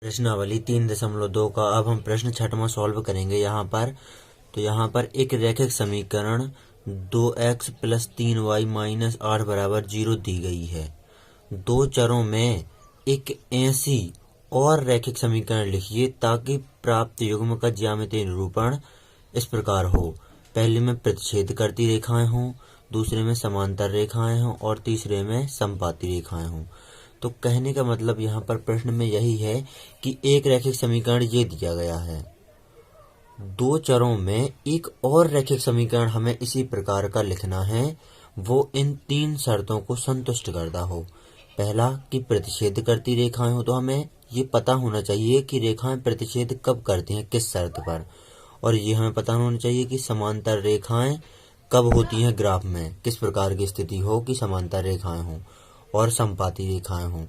प्रश्नावली 3.2 का अब हम प्रश्न छठवां सॉल्व करेंगे यहाँ पर एक रैखिक समीकरण 2x + 3y - 8 = 0 दी गई है। दो चरों में एक ऐसी और रैखिक समीकरण लिखिए ताकि प्राप्त युग्म का ज्यामितीय निरूपण इस प्रकार हो। पहले में प्रतिच्छेद करती रेखाएं हों, दूसरे में समांतर रेखाएं हों और तीसरे में समपाती रेखाएं हों। तो कहने का मतलब यहाँ पर प्रश्न में यही है कि एक रैखिक समीकरण ये दिया गया है, दो चरों में एक और रैखिक समीकरण हमें इसी प्रकार का लिखना है, वो इन तीन शर्तों को संतुष्ट करता हो। पहला कि प्रतिच्छेद करती रेखाएं हो, तो हमें ये पता होना चाहिए कि रेखाएं प्रतिच्छेद कब करती हैं, किस शर्त पर, और ये हमें पता होना चाहिए कि समांतर रेखाएं कब होती हैं ग्राफ में, किस प्रकार की स्थिति हो कि समांतर रेखाएं हों और समपाती रेखाएं हों।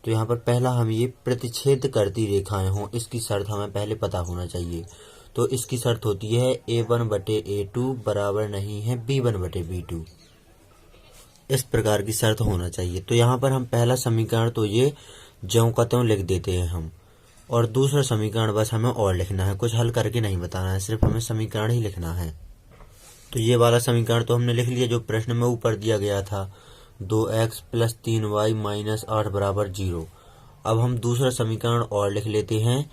तो यहाँ पर पहला हम ये प्रतिच्छेद करती रेखाएं हों, इसकी शर्त हमें पहले पता होना चाहिए। तो इसकी शर्त होती है a1/a2 बराबर नहीं है b1/b2, इस प्रकार की शर्त होना चाहिए। तो यहाँ पर हम पहला समीकरण तो ये ज्यों का त्यों लिख देते हैं हम, और दूसरा समीकरण बस हमें और लिखना है, कुछ हल करके नहीं बताना है, सिर्फ हमें समीकरण ही लिखना है। तो ये वाला समीकरण तो हमने लिख लिया जो प्रश्न में ऊपर दिया गया था, 2x + 3y - 8 = 0। अब हम दूसरा समीकरण और लिख लेते हैं।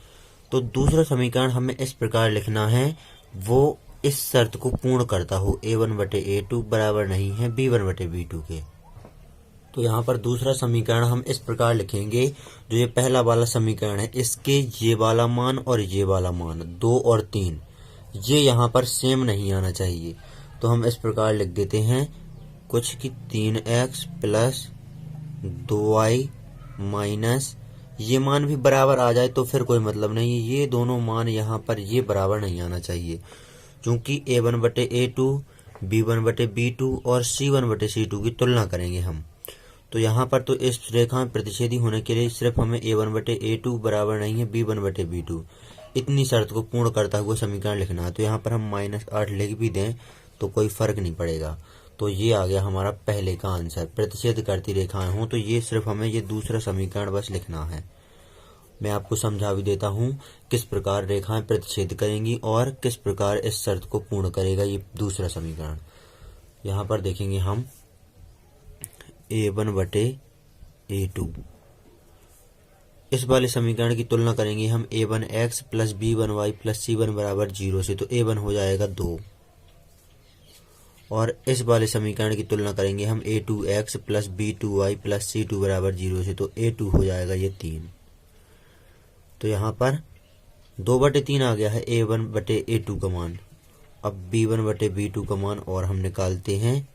तो दूसरा समीकरण हमें इस प्रकार लिखना है, वो इस शर्त को पूर्ण करता हो, a1/a2 बराबर नहीं है b1/b2 के। तो यहाँ पर दूसरा समीकरण हम इस प्रकार लिखेंगे, जो ये पहला वाला समीकरण है, इसके ये वाला मान और ये वाला मान 2 और 3 ये यहाँ पर सेम नहीं आना चाहिए। तो हम इस प्रकार लिख देते हैं कुछ कि 3x + 2y - ये मान भी बराबर आ जाए तो फिर कोई मतलब नहीं है, ये दोनों मान यहाँ पर ये बराबर नहीं आना चाहिए, क्योंकि a1/a2 b1/b2 और c1/c2 की तुलना करेंगे हम। तो यहाँ पर तो इस रेखा में प्रतिच्छेदी होने के लिए सिर्फ हमें a1/a2 बराबर नहीं है b1/b2, इतनी शर्त को पूर्ण करता हुआ समीकरण लिखना है। तो यहाँ पर हम -8 लिख भी दें तो कोई फर्क नहीं पड़ेगा। तो ये आ गया हमारा पहले का आंसर, प्रतिच्छेद करती रेखाएं हों, तो ये सिर्फ हमें ये दूसरा समीकरण बस लिखना है। मैं आपको समझा भी देता हूँ किस प्रकार रेखाएं प्रतिच्छेद करेंगी और किस प्रकार इस शर्त को पूर्ण करेगा ये दूसरा समीकरण। यहाँ पर देखेंगे हम a1/a2, इस वाले समीकरण की तुलना करेंगे हम a1x + b1y + c1 = 0 से, तो a1 हो जाएगा 2, और इस वाले समीकरण की तुलना करेंगे हम a2x + b2y + c2 = 0 से, तो a2 हो जाएगा ये 3। तो यहाँ पर 2/3 आ गया है a1/a2 का मान। अब b1/b2 का मान और हम निकालते हैं,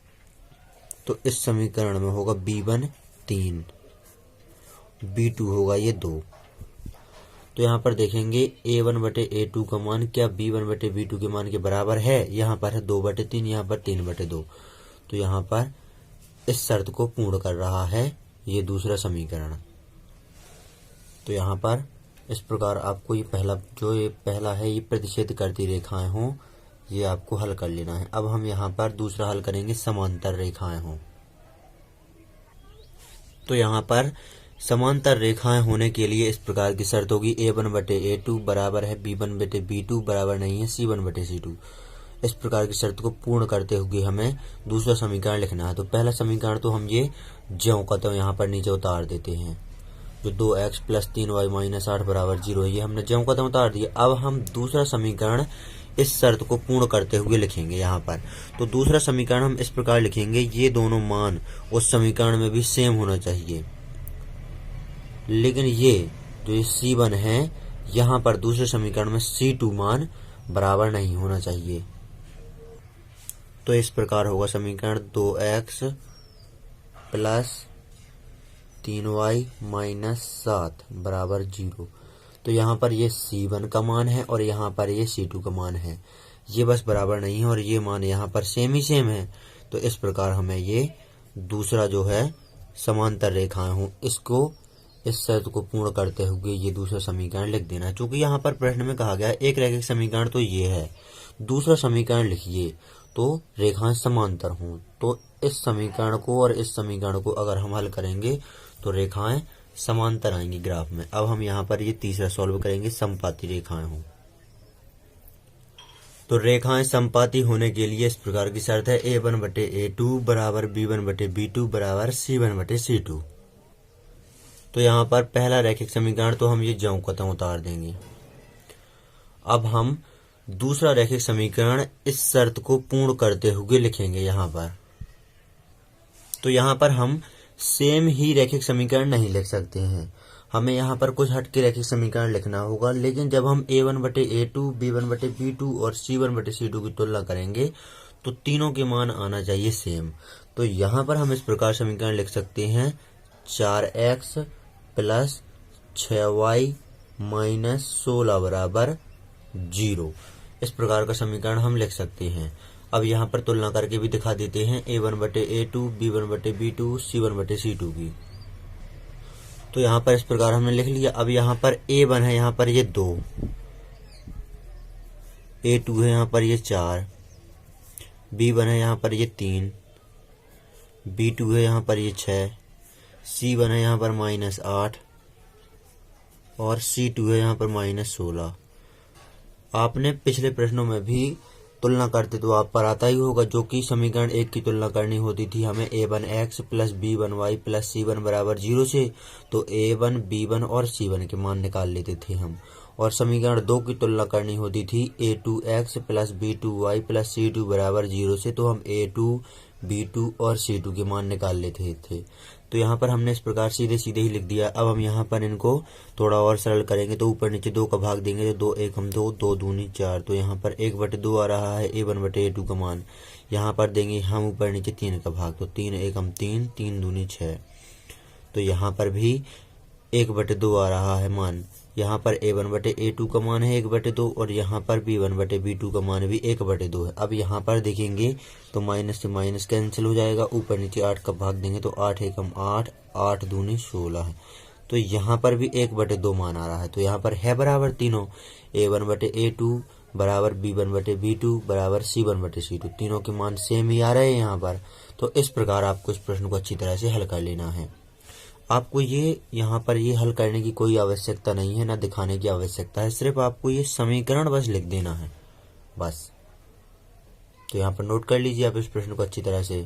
तो इस समीकरण में होगा b1 3, b2 होगा ये 2। तो यहाँ पर देखेंगे a1/a2 का मान क्या b1/b2 के मान के बराबर है, यहाँ पर है 2/3, यहाँ पर 3/2। तो यहाँ पर इस शर्त को पूर्ण कर रहा है ये दूसरा समीकरण। तो यहाँ पर इस प्रकार आपको ये पहला है, ये प्रतिच्छेद करती रेखाएं हों, ये आपको हल कर लेना है। अब हम यहाँ पर दूसरा हल करेंगे, समांतर रेखाएं हों। तो यहाँ पर समांतर रेखाएं होने के लिए इस प्रकार की शर्त होगी, a1/a2 बराबर है b1/b2 बराबर नहीं है c1/c2। इस प्रकार की शर्त को पूर्ण करते हुए हमें दूसरा समीकरण लिखना है। तो पहला समीकरण तो हम ये ज्यों का त्यों यहाँ पर नीचे उतार देते हैं, जो 2x + 3y - 8 = 0 है, ये हमने ज्यों का त्यों उतार दिया। अब हम दूसरा समीकरण इस शर्त को पूर्ण करते हुए लिखेंगे यहाँ पर। तो दूसरा समीकरण हम इस प्रकार लिखेंगे, ये दोनों मान उस समीकरण में भी सेम होना चाहिए, लेकिन ये जो ये c1 है यहाँ पर दूसरे समीकरण में c2 मान बराबर नहीं होना चाहिए। तो इस प्रकार होगा समीकरण 2x + 3y - 7 = 0। तो यहाँ पर ये c1 का मान है और यहाँ पर ये c2 का मान है, ये बस बराबर नहीं है और ये मान यहाँ पर सेम ही सेम है। तो इस प्रकार हमें ये दूसरा जो है समांतर रेखाएं हों, इसको इस शर्त को पूर्ण करते हुए ये दूसरा समीकरण लिख देना है। चूंकि यहाँ पर प्रश्न में कहा गया है एक रैखिक समीकरण तो ये है, दूसरा समीकरण लिखिए तो रेखाएं समांतर हों। तो इस समीकरण को और इस समीकरण को अगर हम हल करेंगे तो रेखाएं समांतर आएंगी ग्राफ में। अब हम यहाँ पर ये तीसरा सॉल्व करेंगे, समपाती रेखाएं हों। तो रेखाएं समपाती होने के लिए इस प्रकार की शर्त है, A1/A2 बराबर B1/B2 बराबर C1/C2। तो यहाँ पर पहला रैखिक समीकरण तो हम ये ज्यों का त्यों उतार देंगे। अब हम दूसरा रैखिक समीकरण इस शर्त को पूर्ण करते हुए लिखेंगे यहाँ पर। तो यहाँ पर हम सेम ही रैखिक समीकरण नहीं लिख सकते हैं, हमें यहाँ पर कुछ हटके रैखिक समीकरण लिखना होगा। लेकिन जब हम A1/A2, B1/B2 और C1/C2 की तुलना करेंगे तो तीनों के मान आना चाहिए सेम। तो यहाँ पर हम इस प्रकार समीकरण लिख सकते हैं, 4x + 6y - 16 बराबर 0। इस प्रकार का समीकरण हम लिख सकते हैं। अब यहाँ पर तुलना करके भी दिखा देते हैं, A1/A2, B1/B2, C1/C2 की। तो यहाँ पर इस प्रकार हमने लिख लिया। अब यहाँ पर A1 है, यहाँ पर ये 2, A2 है यहाँ पर ये 4, B1 है यहाँ पर ये 3, B2 है यहाँ पर ये 6, C1 है यहाँ पर -8 और C2 है यहाँ पर -16। आपने पिछले प्रश्नों में भी तुलना करते तो आप पर आता ही होगा, जो कि समीकरण 1 की तुलना करनी होती थी हमें A1x + B1y + C1 बराबर 0 से। तो A1, B1 और C1 के मान निकाल लेते थे हम। और समीकरण 2 की तुलना करनी होती थी A2x + B2y + C2 बराबर 0 से। तो हम A2, B2 और C2 के मान निकाल लेते थे। तो यहाँ पर हमने इस प्रकार सीधे सीधे ही लिख दिया। अब हम यहाँ पर इनको थोड़ा और सरल करेंगे, तो ऊपर नीचे 2 का भाग देंगे, तो 2 एकम 2, 2 दूनी 4। तो यहाँ पर 1/2 आ रहा है A1/A2 का मान। यहाँ पर देंगे हम ऊपर नीचे 3 का भाग, तो 3 एकम 3, 3 दूनी 6। तो यहाँ पर भी 1/2 आ रहा है मान। यहाँ पर A1/A2 का मान है 1/2 और यहाँ पर B1/B2 का मान भी 1/2 है। अब यहाँ पर देखेंगे तो माइनस से माइनस कैंसिल हो जाएगा, ऊपर नीचे 8 का भाग देंगे तो 8 एकम 8, 8 दूनी 16 है। तो यहाँ पर भी 1/2 मान आ रहा है। तो यहाँ पर है बराबर तीनों, A1/A2 बराबर B1/B2 बराबर C1/C2, तीनों के मान सेम ही आ रहे हैं यहाँ पर। तो इस प्रकार आपको इस प्रश्न को अच्छी तरह से हल कर लेना है। आपको ये यहाँ पर ये हल करने की कोई आवश्यकता नहीं है, ना दिखाने की आवश्यकता है, सिर्फ आपको ये समीकरण बस लिख देना है बस। तो यहाँ पर नोट कर लीजिए आप इस प्रश्न को अच्छी तरह से।